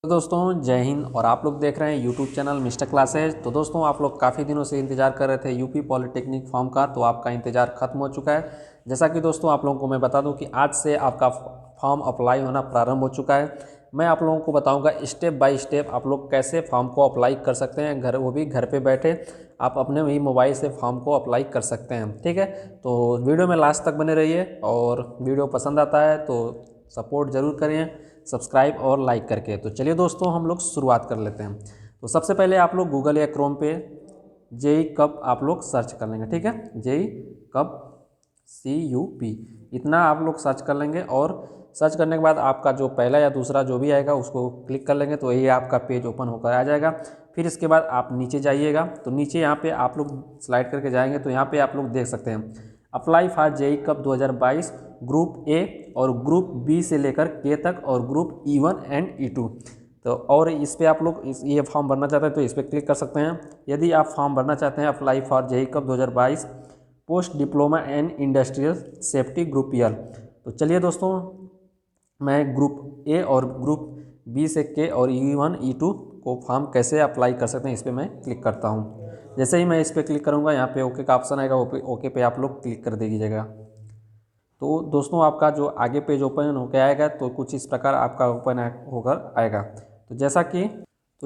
तो दोस्तों जय हिंद। और आप लोग देख रहे हैं यूट्यूब चैनल मिस्टर क्लासेज। तो दोस्तों आप लोग काफ़ी दिनों से इंतजार कर रहे थे यूपी पॉलिटेक्निक फॉर्म का, तो आपका इंतजार खत्म हो चुका है। जैसा कि दोस्तों आप लोगों को मैं बता दूं कि आज से आपका फॉर्म अप्लाई होना प्रारंभ हो चुका है। मैं आप लोगों को बताऊंगा स्टेप बाय स्टेप आप लोग कैसे फॉर्म को अप्लाई कर सकते हैं, वो भी घर पे बैठे आप अपने ही मोबाइल से फॉर्म को अप्लाई कर सकते हैं। ठीक है, तो वीडियो में लास्ट तक बने रहिए और वीडियो पसंद आता है तो सपोर्ट ज़रूर करें सब्सक्राइब और लाइक करके। तो चलिए दोस्तों हम लोग शुरुआत कर लेते हैं। तो सबसे पहले आप लोग गूगल या क्रोम पे जेई कब आप लोग सर्च कर लेंगे। ठीक है, जेई कब CUP इतना आप लोग सर्च कर लेंगे और सर्च करने के बाद आपका जो पहला या दूसरा जो भी आएगा उसको क्लिक कर लेंगे तो ये आपका पेज ओपन होकर आ जाएगा। फिर इसके बाद आप नीचे जाइएगा तो नीचे यहाँ पे आप लोग स्लाइड करके जाएंगे तो यहाँ पे आप लोग देख सकते हैं apply for JEECUP 2022 group A और ग्रुप बी से लेकर के तक और ग्रुप E1 एंड E2। तो और इस पर आप लोग ये फॉर्म भरना चाहते हैं तो इस पर क्लिक कर सकते हैं। यदि आप फॉर्म भरना चाहते हैं apply for JEECUP 2022 post diploma and industrial safety group year. तो चलिए दोस्तों मैं ग्रुप ए और ग्रुप बी से के और E1 E2 को फॉर्म कैसे अप्लाई कर सकते हैं इस पर मैं क्लिक करता हूँ। जैसे ही मैं इस पर क्लिक करूँगा यहाँ पे ओके का ऑप्शन आएगा, ओके पे आप लोग क्लिक कर दीजिएगा। तो दोस्तों आपका जो आगे पेज ओपन होकर आएगा तो कुछ इस प्रकार आपका ओपन होकर आएगा। तो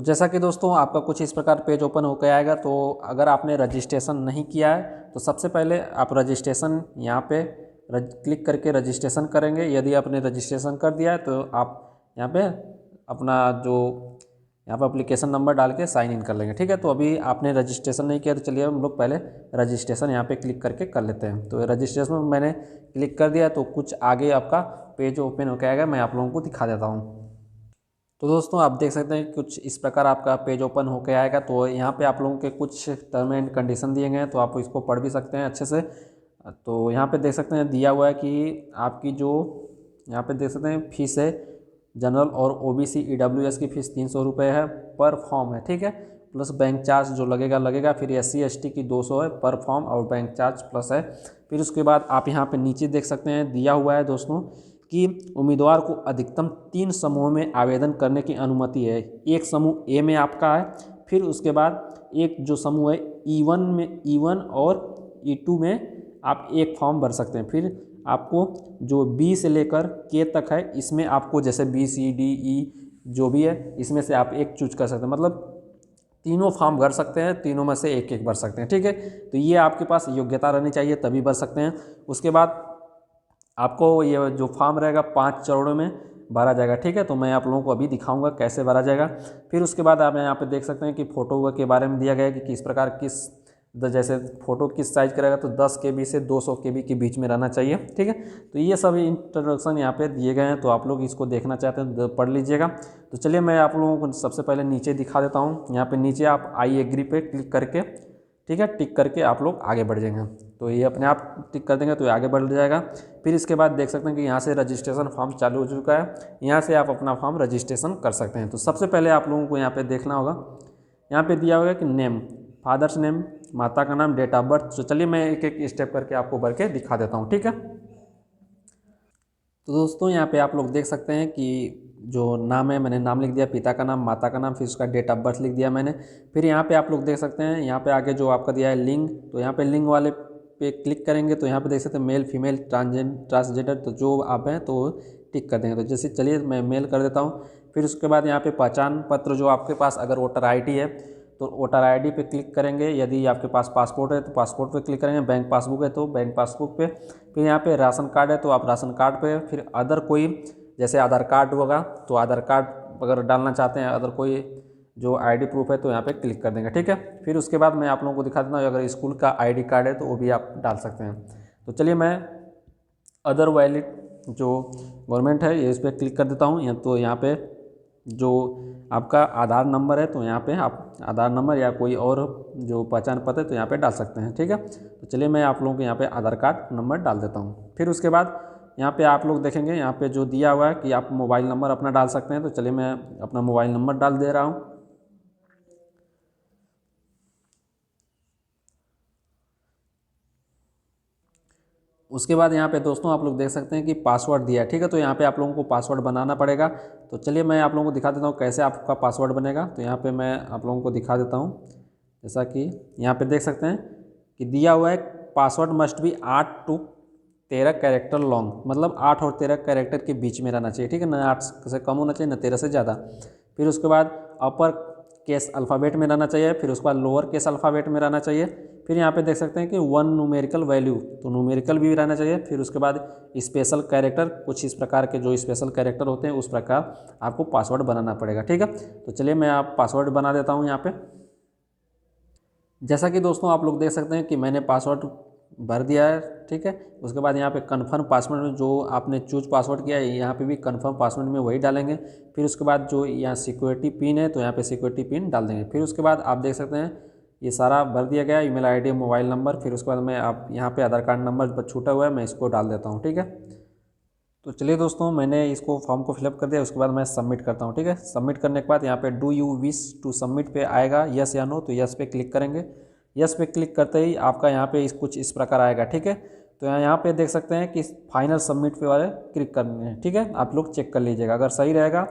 जैसा कि दोस्तों आपका कुछ इस प्रकार पेज ओपन होकर आएगा। तो अगर आपने रजिस्ट्रेशन नहीं किया है तो सबसे पहले आप रजिस्ट्रेशन यहाँ पे क्लिक करके रजिस्ट्रेशन करेंगे। यदि आपने रजिस्ट्रेशन कर दिया है तो आप यहाँ पे अपना जो यहाँ पर एप्लीकेशन नंबर डाल के साइन इन कर लेंगे। ठीक है, तो अभी आपने रजिस्ट्रेशन नहीं किया तो चलिए हम लोग पहले रजिस्ट्रेशन यहाँ पे क्लिक करके कर लेते हैं। तो रजिस्ट्रेशन में मैंने क्लिक कर दिया तो कुछ आगे आपका पेज ओपन होकर आएगा, मैं आप लोगों को दिखा देता हूँ। तो दोस्तों आप देख सकते हैं कुछ इस प्रकार आपका पेज ओपन होकर आएगा। तो यहाँ पे आप लोगों के कुछ टर्म एंड कंडीशन दिए गए हैं तो आप इसको पढ़ भी सकते हैं अच्छे से। तो यहाँ पे देख सकते हैं दिया हुआ है कि आपकी जो यहाँ पे देख सकते हैं फीस है जनरल और OBC EWS की फ़ीस 300 रुपये है पर फॉर्म है। ठीक है, प्लस बैंक चार्ज जो लगेगा। फिर SC ST की 200 है पर फॉर्म और बैंक चार्ज प्लस है। फिर उसके बाद आप यहाँ पे नीचे देख सकते हैं दिया हुआ है दोस्तों कि उम्मीदवार को अधिकतम 3 समूहों में आवेदन करने की अनुमति है। एक समूह ए में आपका है, फिर उसके बाद एक जो समूह है E1 और E2 में आप एक फॉर्म भर सकते हैं। फिर आपको जो बी से लेकर के तक है इसमें आपको जैसे BCDE जो भी है इसमें से आप एक चूज कर सकते हैं, मतलब तीनों फॉर्म भर सकते हैं, तीनों में से एक एक भर सकते हैं। ठीक है, तो ये आपके पास योग्यता रहनी चाहिए तभी भर सकते हैं। उसके बाद आपको ये जो फॉर्म रहेगा 5 चरणों में भरा जाएगा। ठीक है, तो मैं आप लोगों को अभी दिखाऊंगा कैसे भरा जाएगा। फिर उसके बाद आप यहाँ पे देख सकते हैं कि फ़ोटो के बारे में दिया गया है कि किस प्रकार जैसे फ़ोटो किस साइज़ का रहेगा तो 10 KB से 200 KB के बीच में रहना चाहिए। ठीक है, तो ये सभी इंट्रोडक्शन यहाँ पे दिए गए हैं तो आप लोग इसको देखना चाहते हैं तो पढ़ लीजिएगा। तो चलिए मैं आप लोगों को सबसे पहले नीचे दिखा देता हूँ। यहाँ पे नीचे आप आई एग्री पे क्लिक करके, ठीक है, टिक करके आप लोग आगे बढ़ जाएंगे। तो ये अपने आप टिक कर देंगे तो ये आगे बढ़ जाएगा। फिर इसके बाद देख सकते हैं कि यहाँ से रजिस्ट्रेशन फॉर्म चालू हो चुका है, यहाँ से आप अपना फॉर्म रजिस्ट्रेशन कर सकते हैं। तो सबसे पहले आप लोगों को यहाँ पे देखना होगा, यहाँ पे दिया होगा कि नेम, फादर्स नेम, माता का नाम, डेट ऑफ बर्थ। तो चलिए मैं एक एक स्टेप करके आपको भर के दिखा देता हूँ। ठीक है, तो दोस्तों यहाँ पे आप लोग देख सकते हैं कि जो नाम है मैंने नाम लिख दिया, पिता का नाम, माता का नाम, फिर उसका डेट ऑफ बर्थ लिख दिया मैंने। फिर यहाँ पे आप लोग देख सकते हैं यहाँ पे आगे जो आपका दिया है लिंग, तो यहाँ पे लिंग वाले पे क्लिक करेंगे तो यहाँ पे देख सकते हैं मेल फीमेल ट्रांसजेंडर, तो जो आप हैं तो टिक कर देंगे। तो जैसे चलिए मैं मेल कर देता हूँ। फिर उसके बाद यहाँ पे पहचान पत्र जो आपके पास अगर वोटर ID है तो वोटर ID पे क्लिक करेंगे। यदि आपके पास पासपोर्ट है तो पासपोर्ट पे क्लिक करेंगे, बैंक पासबुक है तो बैंक पासबुक पे। फिर यहाँ पे राशन कार्ड है तो आप राशन कार्ड पे। फिर अदर कोई जैसे आधार कार्ड होगा तो आधार कार्ड अगर डालना चाहते हैं, अदर कोई जो ID प्रूफ है तो यहाँ पे क्लिक कर देंगे। ठीक है, फिर उसके बाद मैं आप लोगों को दिखा देता हूँ अगर स्कूल का ID कार्ड है तो वो भी आप डाल सकते हैं। तो चलिए मैं अदर वैलिड जो गवर्नमेंट है ये इस पर क्लिक कर देता हूँ। तो यहाँ पे जो आपका आधार नंबर है तो यहाँ पे आप आधार नंबर या कोई और जो पहचान पत्र है तो यहाँ पे डाल सकते हैं। ठीक है, तो चलिए मैं आप लोगों को यहाँ पे आधार कार्ड नंबर डाल देता हूँ। फिर उसके बाद यहाँ पे आप लोग देखेंगे यहाँ पे जो दिया हुआ है कि आप मोबाइल नंबर अपना डाल सकते हैं। तो चलिए मैं अपना मोबाइल नंबर डाल दे रहा हूँ। उसके बाद यहाँ पे दोस्तों आप लोग देख सकते हैं कि पासवर्ड दिया है, ठीक है। तो यहाँ पे आप लोगों को पासवर्ड बनाना पड़ेगा। तो चलिए मैं आप लोगों को दिखा देता हूँ कैसे आपका पासवर्ड बनेगा। तो यहाँ पे मैं आप लोगों को दिखा देता हूँ, जैसा कि यहाँ पे देख सकते हैं कि दिया हुआ है password must be 8 to 13 character long, मतलब 8 और 13 कैरेक्टर के बीच में रहना चाहिए, ठीक है। ना 8 से कम होना चाहिए, ना 13 से ज़्यादा। फिर उसके बाद अपर केस अल्फ़ाबेट में रहना चाहिए, फिर उसके बाद लोअर केस अल्फ़ाबेट में रहना चाहिए। फिर यहाँ पे देख सकते हैं कि 1 न्यूमेरिकल वैल्यू, तो न्यूमेरिकल भी रहना चाहिए। फिर उसके बाद स्पेशल कैरेक्टर, कुछ इस प्रकार के जो स्पेशल कैरेक्टर होते हैं उस प्रकार आपको पासवर्ड बनाना पड़ेगा, ठीक है। तो चलिए मैं आप पासवर्ड बना देता हूँ यहाँ पे। जैसा कि दोस्तों आप लोग देख सकते हैं कि मैंने पासवर्ड भर दिया है, ठीक है। उसके बाद यहाँ पे कन्फर्म पासवर्ड में जो आपने चूज पासवर्ड किया है यहाँ पे भी कन्फर्म पासवर्ड में वही डालेंगे। फिर उसके बाद जो यहाँ सिक्योरिटी पिन है तो यहाँ पे सिक्योरिटी पिन डाल देंगे। फिर उसके बाद आप देख सकते हैं ये सारा भर दिया गया, ईमेल आईडी, मोबाइल नंबर। फिर उसके बाद मैं आप यहाँ पे आधार कार्ड नंबर छूटा हुआ है, मैं इसको डाल देता हूँ, ठीक है। तो चलिए दोस्तों मैंने इसको फॉर्म को फिलअप कर दिया। उसके बाद मैं सबमिट करता हूँ, ठीक है। सबमिट करने के बाद यहाँ पे do you wish to submit पे आएगा, यस या नो। तो यस पे क्लिक करेंगे। यस पे क्लिक करते ही आपका यहाँ पे कुछ इस प्रकार आएगा, ठीक है। तो यहाँ पे देख सकते हैं कि फाइनल सबमिट पे वाले क्लिक करने हैं, ठीक है। आप लोग चेक कर लीजिएगा, अगर सही रहेगा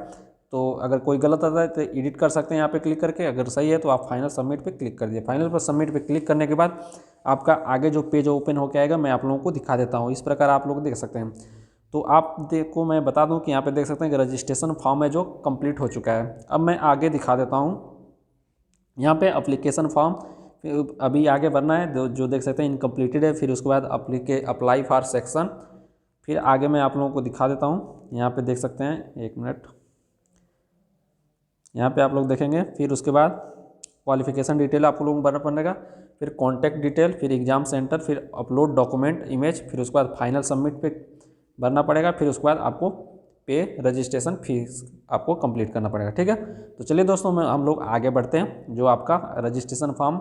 तो, अगर कोई गलत आता है तो एडिट कर सकते हैं यहाँ पे क्लिक करके। अगर सही है तो आप फाइनल सबमिट पे क्लिक कर दीजिए। फाइनल पर सबमिट पे क्लिक करने के बाद आपका आगे जो पेज ओपन होकर आएगा मैं आप लोगों को दिखा देता हूँ। इस प्रकार आप लोग देख सकते हैं। तो आप देखो मैं बता दूं कि यहाँ पे देख सकते हैं कि रजिस्ट्रेशन फॉर्म है जो कंप्लीट हो चुका है। अब मैं आगे दिखा देता हूँ। यहाँ पे एप्लीकेशन फॉर्म अभी आगे बढ़ना है, जो देख सकते हैं इनकम्प्लीटेड है। फिर उसके बाद अप्लाई फॉर सेक्शन, फिर आगे मैं आप लोगों को दिखा देता हूँ। यहाँ पे देख सकते हैं, एक मिनट, यहाँ पे आप लोग देखेंगे। फिर उसके बाद क्वालिफिकेशन डिटेल आप लोगों को भरना पड़ेगा, फिर कॉन्टैक्ट डिटेल, फिर एग्ज़ाम सेंटर, फिर अपलोड डॉक्यूमेंट इमेज, फिर उसके बाद फाइनल सबमिट पे भरना पड़ेगा। फिर उसके बाद आपको पे रजिस्ट्रेशन फीस आपको कंप्लीट करना पड़ेगा, ठीक है। तो चलिए दोस्तों हम लोग आगे बढ़ते हैं। जो आपका रजिस्ट्रेशन फॉर्म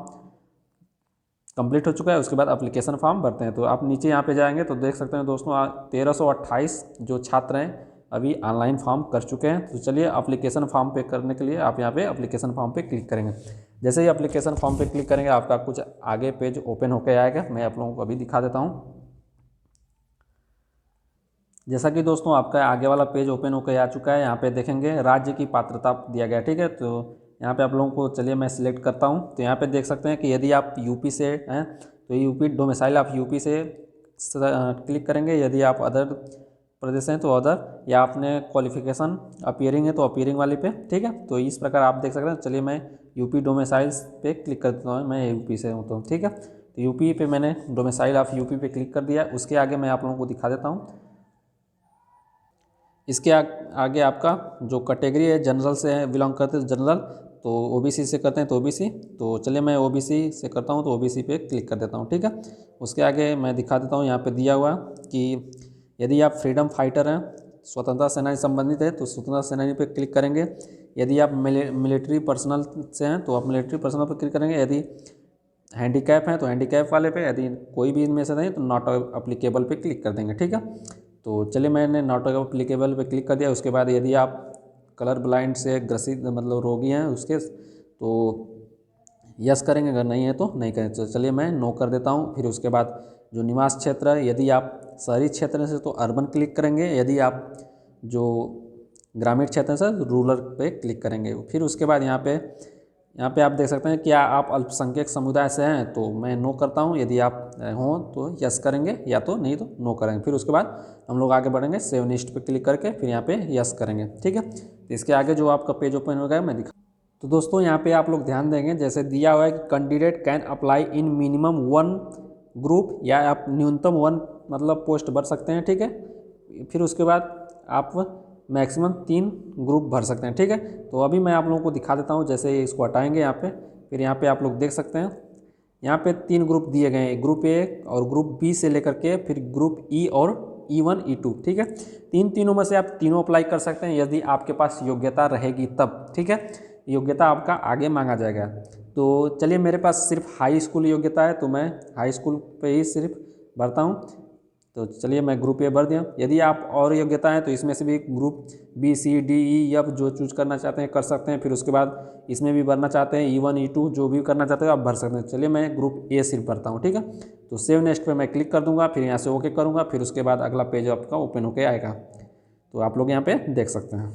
कंप्लीट हो चुका है, उसके बाद एप्लीकेशन फॉर्म भरते हैं। तो आप नीचे यहाँ पे जाएंगे तो देख सकते हैं दोस्तों 1328 जो छात्र हैं अभी ऑनलाइन फॉर्म कर चुके हैं। तो चलिए एप्लीकेशन फॉर्म पे करने के लिए आप यहाँ पे एप्लीकेशन फॉर्म पे क्लिक करेंगे। जैसे ही एप्लीकेशन फॉर्म पे क्लिक करेंगे आपका कुछ आगे पेज ओपन होकर आएगा। मैं आप लोगों को अभी दिखा देता हूँ। जैसा कि दोस्तों आपका आगे वाला पेज ओपन होकर आ चुका है। यहाँ पे देखेंगे राज्य की पात्रता दिया गया, ठीक है। तो यहाँ पे आप लोगों को, चलिए मैं सिलेक्ट करता हूँ। तो यहाँ पे देख सकते हैं कि यदि आप यूपी से हैं तो यूपी डोमिसाइल आप यूपी से क्लिक करेंगे। यदि आप अदर प्रदेश हैं तो अदर, या आपने क्वालिफिकेशन अपीयरिंग है तो अपीयरिंग वाले पे, ठीक है। तो इस प्रकार आप देख सकते हैं। चलिए मैं यूपी डोमिसाइल्स पे क्लिक कर देता हूँ, मैं यूपी से हूँ तो, ठीक है। तो यूपी पे मैंने डोमिसाइल ऑफ यूपी पे क्लिक कर दिया। उसके आगे मैं आप लोगों को दिखा देता हूँ। इसके आगे आपका जो कैटेगरी है जनरल से है, बिलोंग करते हैं जनरल, तो ओबीसी से करते हैं तो ओबीसी। तो चलिए मैं ओबीसी से करता हूँ तो ओबीसी पे क्लिक कर देता हूँ, ठीक है। उसके आगे मैं दिखा देता हूँ। यहाँ पे दिया हुआ कि यदि आप फ्रीडम फाइटर हैं, स्वतंत्रता सेनानी संबंधित है तो स्वतंत्रता सेनानी पे क्लिक करेंगे। यदि आप मिलिट्री पर्सनल से हैं तो आप मिलिट्री पर्सनल पर क्लिक करेंगे। यदि हैंडीकैप हैं तो हैंडीकैप वाले पे, यदि कोई भी इनमें से नहीं तो नॉट अप्लीकेबल पे क्लिक कर देंगे, ठीक है। तो चलिए मैंने नॉट अप्लीकेबल पे क्लिक कर दिया। उसके बाद यदि आप कलर ब्लाइंड से ग्रसित मतलब रोगी हैं उसके, तो यस करेंगे, अगर नहीं है तो नहीं करें। तो चलिए मैं नो कर देता हूँ। फिर उसके बाद जो निवास क्षेत्र है, यदि आप शहरी क्षेत्र से तो अर्बन क्लिक करेंगे। यदि आप जो ग्रामीण क्षेत्र से रूरल पे क्लिक करेंगे। फिर उसके बाद यहाँ पे आप देख सकते हैं क्या आप अल्पसंख्यक समुदाय से हैं, तो मैं नो करता हूँ। यदि आप हों तो यस करेंगे, या तो नहीं तो नो करेंगे। फिर उसके बाद हम लोग आगे बढ़ेंगे, सेव नेक्स्ट पे क्लिक करके फिर यहाँ पे यस करेंगे, ठीक है। तो इसके आगे जो आपका पेज ओपन हो गया मैं दिखा। तो दोस्तों यहाँ पे आप लोग ध्यान देंगे, जैसे दिया हुआ है कि candidate can apply in minimum 1 group, या आप न्यूनतम 1 मतलब पोस्ट भर सकते हैं, ठीक है। फिर उसके बाद आप मैक्सिमम 3 ग्रुप भर सकते हैं, ठीक है। तो अभी मैं आप लोगों को दिखा देता हूँ। जैसे इसको हटाएंगे यहाँ पे, फिर यहाँ पे आप लोग देख सकते हैं यहाँ पे 3 ग्रुप दिए गए हैं, ग्रुप ए और ग्रुप बी से लेकर के फिर ग्रुप ई और E1 E2, ठीक है। तीनों में से आप तीनों अप्लाई कर सकते हैं यदि आपके पास योग्यता रहेगी तब, ठीक है। योग्यता आपका आगे मांगा जाएगा। तो चलिए मेरे पास सिर्फ हाई स्कूल योग्यता है तो मैं हाई स्कूल पे ही सिर्फ भरता हूँ। तो चलिए मैं ग्रुप ए भर दिया। यदि आप और योग्यता हैं तो इसमें से भी group B C D E F जो चूज करना चाहते हैं कर सकते हैं। फिर उसके बाद इसमें भी भरना चाहते हैं E1 E2 जो भी करना चाहते हैं आप भर सकते हैं। चलिए मैं ग्रुप ए सिर्फ भरता हूँ, ठीक है। तो सेव नेक्स्ट पे मैं क्लिक कर दूंगा, फिर यहाँ से ओके करूँगा, फिर उसके बाद अगला पेज आपका ओपन होके आएगा। तो आप लोग यहाँ पे देख सकते हैं।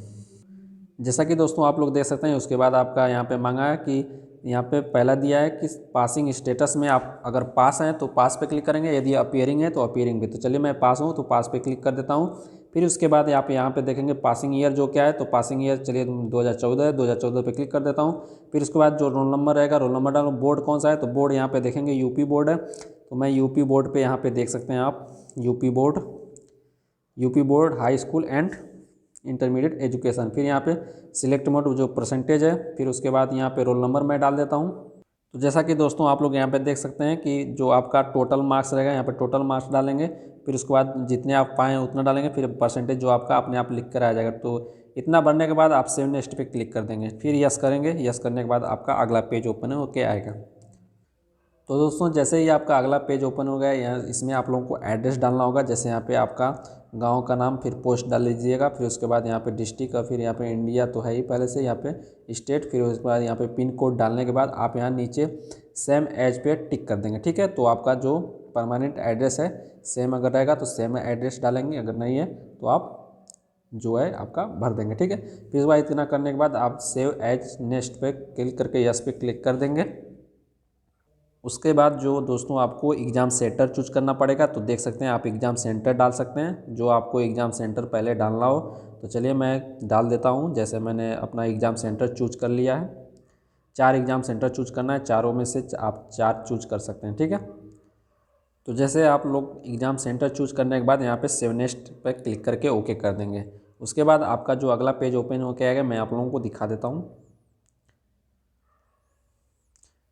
जैसा कि दोस्तों आप लोग देख सकते हैं, उसके बाद आपका यहाँ पे मांगा है कि यहाँ पे पहला दिया है कि पासिंग स्टेटस में आप अगर पास हैं तो पास पे क्लिक करेंगे, यदि अपीयरिंग है तो अपीयरिंग पे। तो चलिए मैं पास हूँ तो पास पे क्लिक कर देता हूँ। फिर उसके बाद आप यहाँ पे देखेंगे पासिंग ईयर जो क्या है, तो पासिंग ईयर चलिए 2014 है, 2014 पे क्लिक कर देता हूँ। फिर उसके बाद जो रोल नंबर रहेगा, रोल नंबर डालो। बोर्ड कौन सा है, तो बोर्ड यहाँ पे देखेंगे यूपी बोर्ड है, तो मैं यूपी बोर्ड पे यहाँ पे देख सकते हैं आप UP board high school and intermediate education. फिर यहाँ पे सिलेक्ट मोड जो परसेंटेज है, फिर उसके बाद यहाँ पे रोल नंबर मैं डाल देता हूँ। तो जैसा कि दोस्तों आप लोग यहाँ पे देख सकते हैं कि जो आपका टोटल मार्क्स रहेगा, यहाँ पे टोटल मार्क्स डालेंगे। फिर उसके बाद जितने आप पाएँ उतना डालेंगे, फिर परसेंटेज जो आपका अपने आप लिख कर आ जाएगा। तो इतना भरने के बाद आप सेव नेक्स्ट पे क्लिक कर देंगे, फिर यस करेंगे। यस करने के बाद आपका अगला पेज ओपन होके आएगा। तो दोस्तों जैसे ही आपका अगला पेज ओपन हो गया, यहाँ इसमें आप लोगों को एड्रेस डालना होगा। जैसे यहाँ पे आपका गांव का नाम, फिर पोस्ट डाल लीजिएगा। फिर उसके बाद यहाँ पे डिस्ट्रिक्ट, फिर यहाँ पे इंडिया तो है ही पहले से, यहाँ पे स्टेट। फिर उसके बाद यहाँ पे पिन कोड डालने के बाद आप यहाँ नीचे सेम एज पे टिक कर देंगे, ठीक है। तो आपका जो परमानेंट एड्रेस है सेम अगर रहेगा तो सेम एड्रेस डालेंगे, अगर नहीं है तो आप जो है आपका भर देंगे, ठीक है। फिर उसके बाद इतना करने के बाद आप सेव एज नेक्स्ट पे क्लिक करके यस पे क्लिक कर देंगे। उसके बाद जो दोस्तों आपको एग्ज़ाम सेंटर चूज करना पड़ेगा। तो देख सकते हैं आप एग्ज़ाम सेंटर डाल सकते हैं, जो आपको एग्ज़ाम सेंटर पहले डालना हो। तो चलिए मैं डाल देता हूं। जैसे मैंने अपना एग्ज़ाम सेंटर चूज कर लिया है। 4 एग्ज़ाम सेंटर चूज करना है, चारों में से आप 4 चूज कर सकते हैं, ठीक है। तो जैसे आप लोग एग्ज़ाम सेंटर चूज करने के बाद यहाँ पे सेव नेक्स्ट पर क्लिक करके ओके कर देंगे। उसके बाद आपका जो अगला पेज ओपन होकर आएगा, मैं आप लोगों को दिखा देता हूँ।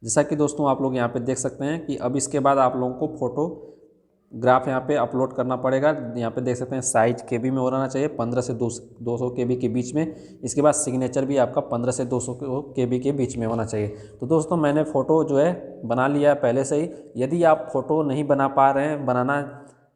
जैसा कि दोस्तों आप लोग यहाँ पे देख सकते हैं कि अब इसके बाद आप लोगों को फोटोग्राफ यहाँ पे अपलोड करना पड़ेगा। यहाँ पे देख सकते हैं साइज केबी में होना चाहिए, 15 से 200 केबी के बीच में। इसके बाद सिग्नेचर भी आपका 15 से 200 केबी के बीच में होना चाहिए। तो दोस्तों मैंने फ़ोटो जो है बना लिया है पहले से ही। यदि आप फ़ोटो नहीं बना पा रहे हैं, बनाना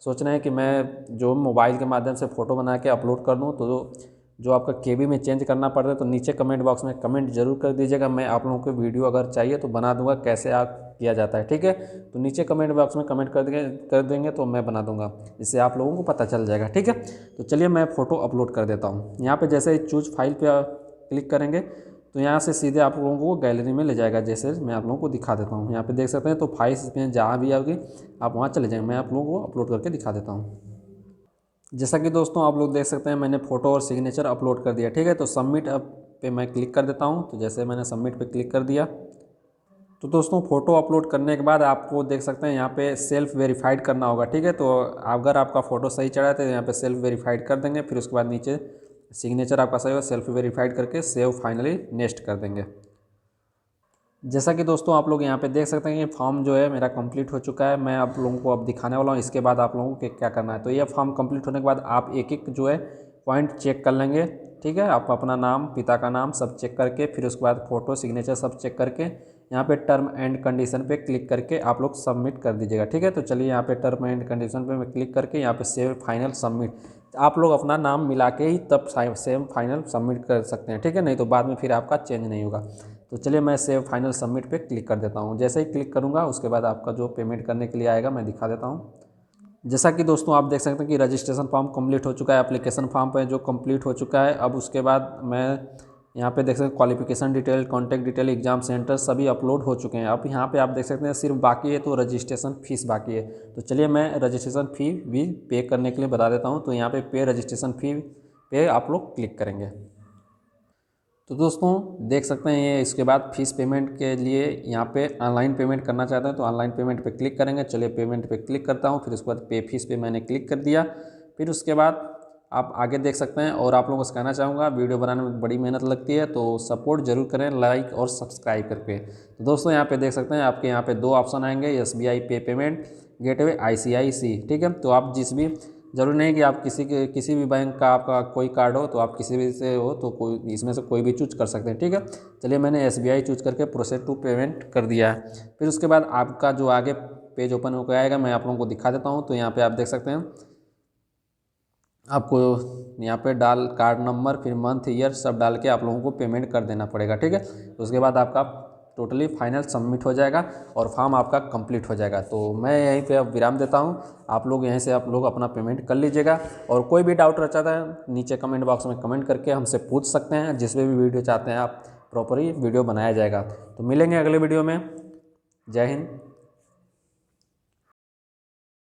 सोच रहे हैं कि मैं जो मोबाइल के माध्यम से फ़ोटो बना के अपलोड कर दूँ, तो जो आपका केबी में चेंज करना पड़ता है, तो नीचे कमेंट बॉक्स में कमेंट जरूर कर दीजिएगा। मैं आप लोगों को वीडियो अगर चाहिए तो बना दूंगा कैसे आप किया जाता है, ठीक है। तो नीचे कमेंट बॉक्स में कमेंट कर देंगे तो मैं बना दूंगा, इससे आप लोगों को पता चल जाएगा, ठीक है। तो चलिए मैं फ़ोटो अपलोड कर देता हूँ। यहाँ पर जैसे ही चूज फाइल पर क्लिक करेंगे तो यहाँ से सीधे आप लोगों को गैलरी में ले जाएगा। जैसे मैं आप लोगों को दिखा देता हूँ, यहाँ पे देख सकते हैं। तो फाइल्स में जहाँ भी आओगे आप वहाँ चले जाएंगे। मैं आप लोगों को अपलोड करके दिखा देता हूँ। जैसा कि दोस्तों आप लोग देख सकते हैं मैंने फ़ोटो और सिग्नेचर अपलोड कर दिया, ठीक है। तो सबमिट पे मैं क्लिक कर देता हूँ। तो जैसे मैंने सबमिट पे क्लिक कर दिया, तो दोस्तों फ़ोटो अपलोड करने के बाद आपको देख सकते हैं यहाँ पे सेल्फ वेरीफाइड करना होगा, ठीक है। तो अगर आपका फ़ोटो सही चढ़ा है तो यहाँ पे सेल्फ वेरीफाइड कर देंगे। फिर उसके बाद नीचे सिग्नेचर आपका सही हो, सेल्फ वेरीफाइड करके सेव फाइनली नेक्स्ट कर देंगे। जैसा कि दोस्तों आप लोग यहाँ पे देख सकते हैं कि फॉर्म जो है मेरा कंप्लीट हो चुका है। मैं आप लोगों को अब दिखाने वाला हूँ इसके बाद आप लोगों को क्या करना है। तो ये फॉर्म कंप्लीट होने के बाद आप एक एक जो है पॉइंट चेक कर लेंगे, ठीक है। आप अपना नाम, पिता का नाम सब चेक करके, फिर उसके बाद फ़ोटो सिग्नेचर सब चेक करके यहाँ पे टर्म एंड कंडीशन पे क्लिक करके आप लोग सबमिट कर दीजिएगा, ठीक है। तो चलिए यहाँ पे टर्म एंड कंडीशन पे मैं क्लिक करके यहाँ पे सेव फाइनल सबमिट, आप लोग अपना नाम मिला के ही तब सेव फाइनल सबमिट कर सकते हैं, ठीक है। नहीं तो बाद में फिर आपका चेंज नहीं होगा। तो चलिए मैं सेव फाइनल सबमिट पे क्लिक कर देता हूँ। जैसे ही क्लिक करूँगा उसके बाद आपका जो पेमेंट करने के लिए आएगा मैं दिखा देता हूँ। जैसा कि दोस्तों आप देख सकते हैं कि रजिस्ट्रेशन फॉर्म कंप्लीट हो चुका है, एप्लीकेशन फॉर्म पे जो कंप्लीट हो चुका है। अब उसके बाद मैं यहाँ पे देख सकते हैं qualification detail, contact detail, exam centre सभी अपलोड हो चुके हैं। अब यहाँ पे आप देख सकते हैं सिर्फ बाकी है तो रजिस्ट्रेशन फीस बाकी है। तो चलिए मैं रजिस्ट्रेशन फ़ी भी पे करने के लिए बता देता हूँ। तो यहाँ पे पे रजिस्ट्रेशन फ़ी पे आप लोग क्लिक करेंगे। तो दोस्तों देख सकते हैं ये इसके बाद फीस पेमेंट के लिए यहाँ पे ऑनलाइन पेमेंट करना चाहते हैं तो ऑनलाइन पेमेंट पे क्लिक करेंगे। चलिए पेमेंट पे क्लिक करता हूँ, फिर उसके बाद पे फीस पे मैंने क्लिक कर दिया। फिर उसके बाद आप आगे देख सकते हैं। और आप लोगों को कहना चाहूँगा वीडियो बनाने में बड़ी मेहनत लगती है तो सपोर्ट जरूर करें लाइक और सब्सक्राइब करके। तो दोस्तों यहाँ पे देख सकते हैं आपके यहाँ पे 2 ऑप्शन आएंगे, SBI पे पेमेंट गेटवे, ICIC, ठीक है। तो आप जिस भी, जरूरी नहीं कि आप किसी भी बैंक का आपका कोई कार्ड हो तो आप किसी भी से हो तो कोई इसमें से कोई भी चूज कर सकते हैं, ठीक है। चलिए मैंने SBI चूज करके प्रोसेस टू पेमेंट कर दिया है। फिर उसके बाद आपका जो आगे पेज ओपन होकर आएगा। मैं आप लोगों को दिखा देता हूँ। तो यहाँ पे आप देख सकते हैं, आपको यहाँ पे कार्ड नंबर, फिर मंथ, ईयर सब डाल के आप लोगों को पेमेंट कर देना पड़ेगा, ठीक है। तो उसके बाद आपका टोटली फाइनल सबमिट हो जाएगा और फॉर्म आपका कंप्लीट हो जाएगा। तो मैं यहीं पे अब विराम देता हूँ। आप लोग यहीं से आप लोग अपना पेमेंट कर लीजिएगा, और कोई भी डाउट रहता है नीचे कमेंट बॉक्स में कमेंट करके हमसे पूछ सकते हैं। जिस भी वीडियो चाहते हैं आप प्रॉपरली वीडियो बनाया जाएगा। तो मिलेंगे अगले वीडियो में। जय हिंद।